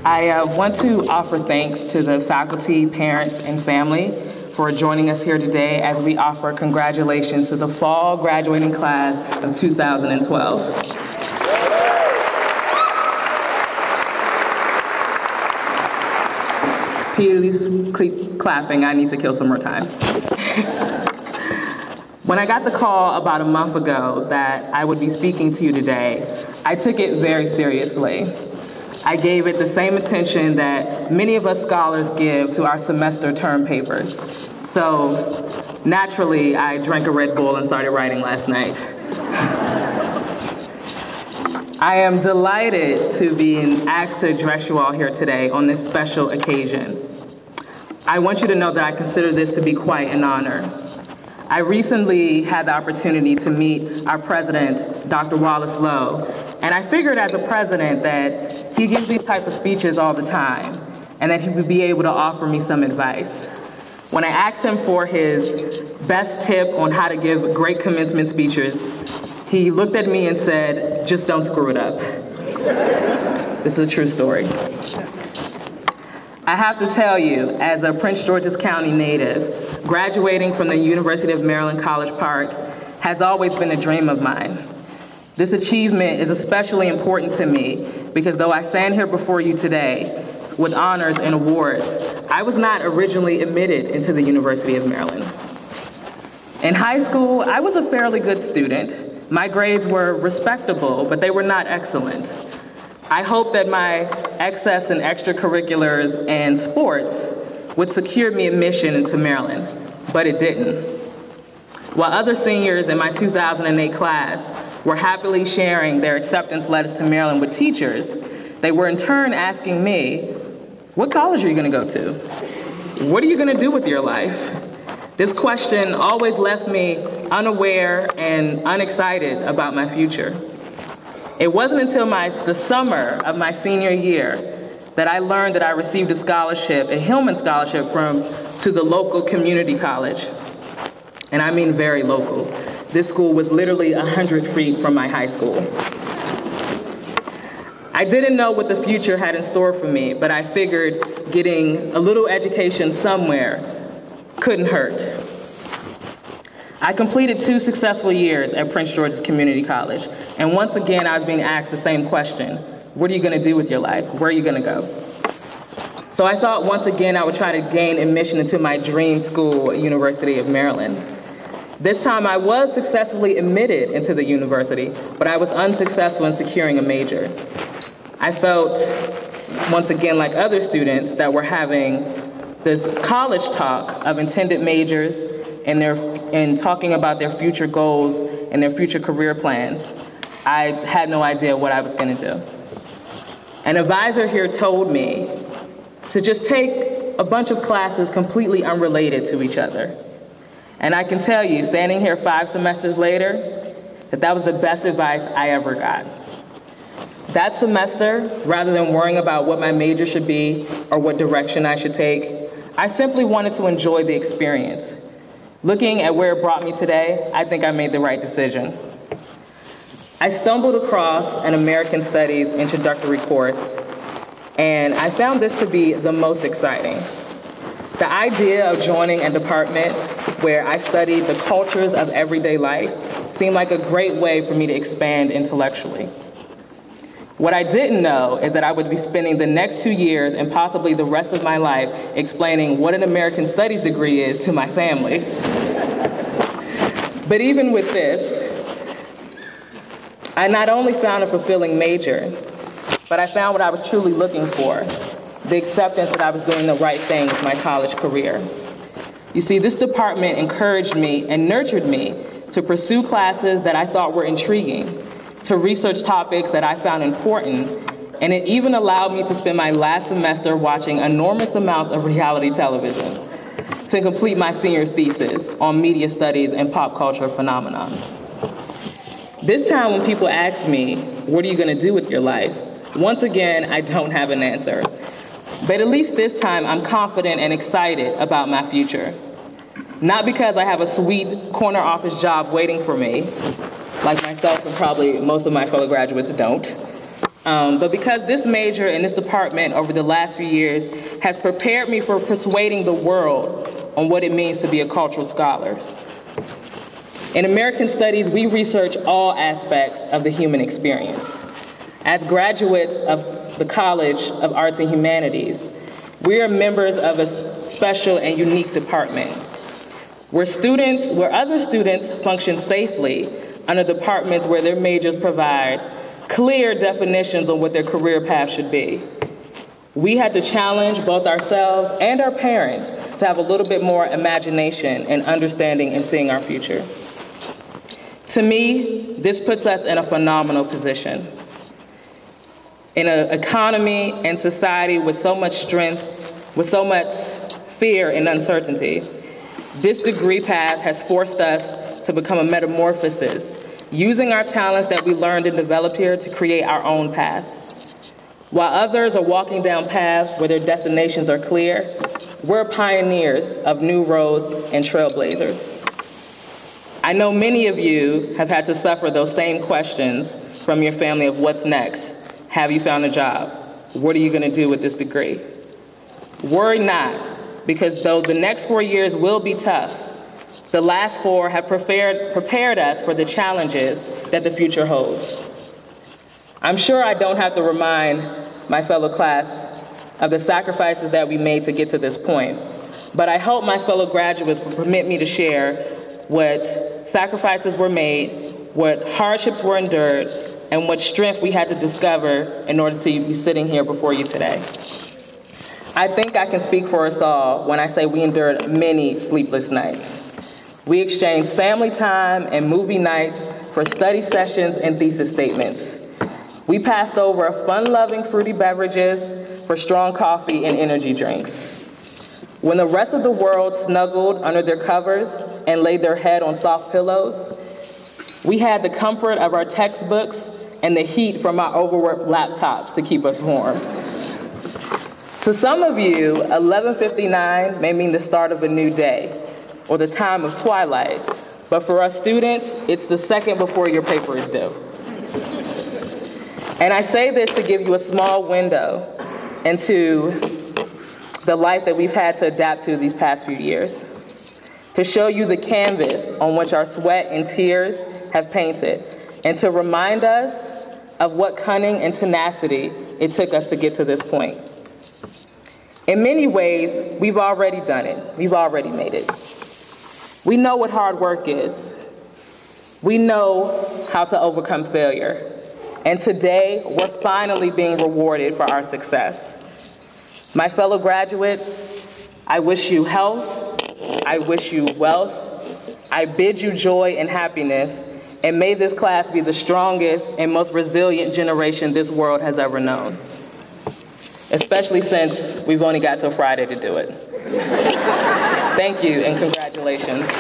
I want to offer thanks to the faculty, parents, and family for joining us here today as we offer congratulations to the fall graduating class of 2012. Please keep clapping, I need to kill some more time. When I got the call about a month ago that I would be speaking to you today, I took it very seriously. I gave it the same attention that many of us scholars give to our semester term papers. So naturally, I drank a Red Bull and started writing last night. I am delighted to be asked to address you all here today on this special occasion. I want you to know that I consider this to be quite an honor. I recently had the opportunity to meet our president, Dr. Wallace Lowe, and I figured as a president that he gives these type of speeches all the time, and that he would be able to offer me some advice. When I asked him for his best tip on how to give great commencement speeches, he looked at me and said, "Just don't screw it up." This is a true story. I have to tell you, as a Prince George's County native, graduating from the University of Maryland College Park has always been a dream of mine. This achievement is especially important to me because though I stand here before you today with honors and awards, I was not originally admitted into the University of Maryland. In high school, I was a fairly good student. My grades were respectable, but they were not excellent. I hoped that my excess in extracurriculars and sports would secure me admission into Maryland, but it didn't. While other seniors in my 2008 class were happily sharing their acceptance letters to Maryland with teachers, they were in turn asking me, "What college are you going to go to? What are you going to do with your life?" This question always left me unaware and unexcited about my future. It wasn't until the summer of my senior year that I learned that I received a scholarship, a Hillman scholarship to the local community college. And I mean very local. This school was literally 100 feet from my high school. I didn't know what the future had in store for me, but I figured getting a little education somewhere couldn't hurt. I completed 2 successful years at Prince George's Community College, and once again I was being asked the same question: what are you going to do with your life? Where are you going to go? So I thought once again I would try to gain admission into my dream school, University of Maryland. This time I was successfully admitted into the university, but I was unsuccessful in securing a major. I felt, once again, like other students that were having this college talk of intended majors and talking about their future goals and their future career plans. I had no idea what I was going to do. An advisor here told me to just take a bunch of classes completely unrelated to each other. And I can tell you, standing here 5 semesters later, that was the best advice I ever got. That semester, rather than worrying about what my major should be or what direction I should take, I simply wanted to enjoy the experience. Looking at where it brought me today, I think I made the right decision. I stumbled across an American Studies introductory course, and I found this to be the most exciting. The idea of joining a department where I studied the cultures of everyday life seemed like a great way for me to expand intellectually. What I didn't know is that I would be spending the next 2 years and possibly the rest of my life explaining what an American Studies degree is to my family. But even with this, I not only found a fulfilling major, but I found what I was truly looking for, the acceptance that I was doing the right thing with my college career. You see, this department encouraged me and nurtured me to pursue classes that I thought were intriguing, to research topics that I found important, and it even allowed me to spend my last semester watching enormous amounts of reality television to complete my senior thesis on media studies and pop culture phenomena. This time when people ask me, what are you going to do with your life? Once again, I don't have an answer. But at least this time, I'm confident and excited about my future. Not because I have a sweet corner office job waiting for me, like myself and probably most of my fellow graduates don't, But because this major and this department over the last few years has prepared me for persuading the world on what it means to be a cultural scholar. In American Studies, we research all aspects of the human experience. As graduates of the College of Arts and Humanities, we are members of a special and unique department, where other students function safely under departments where their majors provide clear definitions on what their career path should be. We had to challenge both ourselves and our parents to have a little bit more imagination and understanding in seeing our future. To me, this puts us in a phenomenal position. In an economy and society with so much strength, with so much fear and uncertainty, this degree path has forced us to become a metamorphosis, using our talents that we learned and developed here to create our own path. While others are walking down paths where their destinations are clear, we're pioneers of new roads and trailblazers. I know many of you have had to suffer those same questions from your family of what's next? Have you found a job? What are you going to do with this degree? Worry not, because though the next 4 years will be tough, the last 4 have prepared us for the challenges that the future holds. I'm sure I don't have to remind my fellow class of the sacrifices that we made to get to this point, but I hope my fellow graduates will permit me to share what sacrifices were made, what hardships were endured, and what strength we had to discover in order to be sitting here before you today. I think I can speak for us all when I say we endured many sleepless nights. We exchanged family time and movie nights for study sessions and thesis statements. We passed over fun-loving fruity beverages for strong coffee and energy drinks. When the rest of the world snuggled under their covers and laid their head on soft pillows, we had the comfort of our textbooks and the heat from our overworked laptops to keep us warm. To some of you, 11:59 may mean the start of a new day or the time of twilight, but for us students, it's the second before your paper is due. And I say this to give you a small window into the life that we've had to adapt to these past few years, to show you the canvas on which our sweat and tears have painted, and to remind us of what cunning and tenacity it took us to get to this point. In many ways, we've already done it. We've already made it. We know what hard work is. We know how to overcome failure. And today, we're finally being rewarded for our success. My fellow graduates, I wish you health. I wish you wealth. I bid you joy and happiness. And may this class be the strongest and most resilient generation this world has ever known. Especially since we've only got till Friday to do it. Thank you and congratulations.